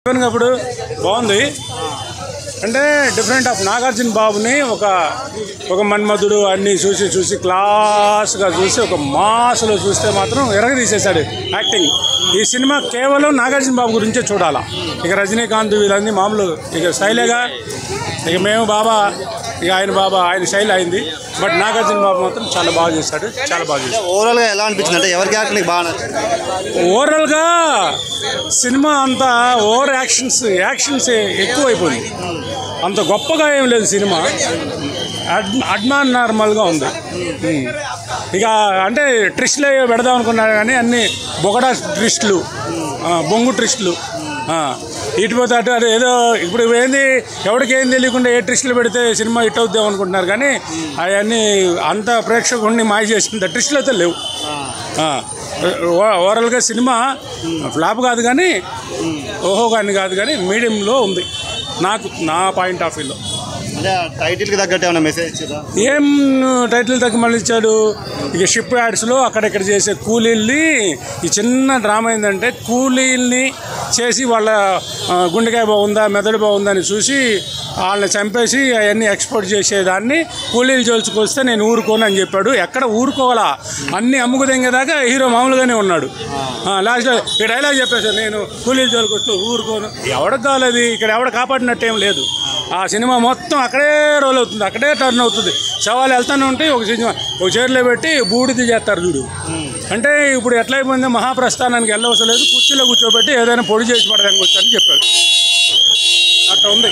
అప్పుడు బాగుంది అంటే డిఫరెంట్ ఆఫ్ నాగార్జున బాబుని ఒక మన్మధుడు అన్నీ చూసి క్లాస్గా చూసి ఒక మాస్లో చూస్తే మాత్రం ఎరగదీసేశాడు యాక్టింగ్. ఈ సినిమా కేవలం నాగార్జున బాబు గురించే చూడాలా. ఇక రజనీకాంత్ వీళ్ళన్నీ మామూలు ఇక స్టైలేగా ఇక మేము బాబా ఇక ఆయన స్టైల్ అయింది. బట్ నాగార్జున బాబు మాత్రం చాలా బాగా చేశాడు, చాలా బాగా చేశాడు. ఓవరాల్గా ఎలా అనిపించింది అంటే ఎవరికి యాక్టింగ్ బాగా ఓవరాల్గా సినిమా అంతా ఓవర్ యాక్షన్స్ ఎక్కువైపోయింది. అంత గొప్పగా ఏం లేదు సినిమా, అడ్మాన్ నార్మల్గా ఉంది. ఇక అంటే ట్విస్ట్లు పెడదాం అనుకున్నారు కానీ అన్నీ బొగడా ట్విస్టులు, బొంగు ట్విస్టులు ఇటుపోతే అటు అది ఏదో ఇప్పుడు ఏంది ఎవరికి ఏం తెలియకుండా ఏ ట్విస్టులు పెడితే సినిమా హిట్ అవుద్దాం అనుకుంటున్నారు కానీ అవన్నీ అంత ప్రేక్షకుడిని మాయ చేసింది ట్విస్టులు అయితే లేవు. ఓవరాల్గా సినిమా ఫ్లాప్ కాదు కానీ ఓహో కానీ కాదు కానీ మీడియంలో ఉంది నా పాయింట్ ఆఫ్ వ్యూలో. అంటే టైటిల్కి తగ్గట్టు ఏమైనా మెసేజ్ ఇచ్చారా? ఏం టైటిల్ తగ్గ మళ్ళీ ఇచ్చాడు. ఇక షిప్ యాడ్స్లో అక్కడెక్కడ చేసే కూలీల్ని ఈ చిన్న డ్రామా ఏంటంటే కూలీల్ని చేసి వాళ్ళ గుండెకాయ బాగుందా మెదడు బాగుందా అని చూసి వాళ్ళని చంపేసి అవన్నీ ఎక్స్పోర్ట్ చేసేదాన్ని కూలీలు జోల్చుకొస్తే నేను ఊరుకోను అని చెప్పాడు. ఎక్కడ ఊరుకోవాలా, అన్నీ అమ్ముకుదెంగేదాకా హీరో మామూలుగానే ఉన్నాడు. లాస్ట్లో ఈ డైలాగ్ చెప్పేసాడు, నేను కూలీలు జోలికొస్తూ ఊరుకోను. ఎవడికి కాలేదు, ఇక్కడ ఎవడ కాపాడినట్టేం లేదు. ఆ సినిమా మొత్తం అక్కడే రోల్ అవుతుంది, అక్కడే టర్న్ అవుతుంది. శవాలు వెళ్తూనే ఉంటాయి, ఒక చైర్లో పెట్టి బూడిది చేస్తారు చూడు. అంటే ఇప్పుడు ఎట్లయిపోయిందో మహాప్రస్థానానికి వెళ్ళవసరం లేదు, కుర్చీలో కూర్చోబెట్టి ఏదైనా పొడి చేసి పడడానికి వచ్చారని చెప్పాడు. అట్లా ఉంది.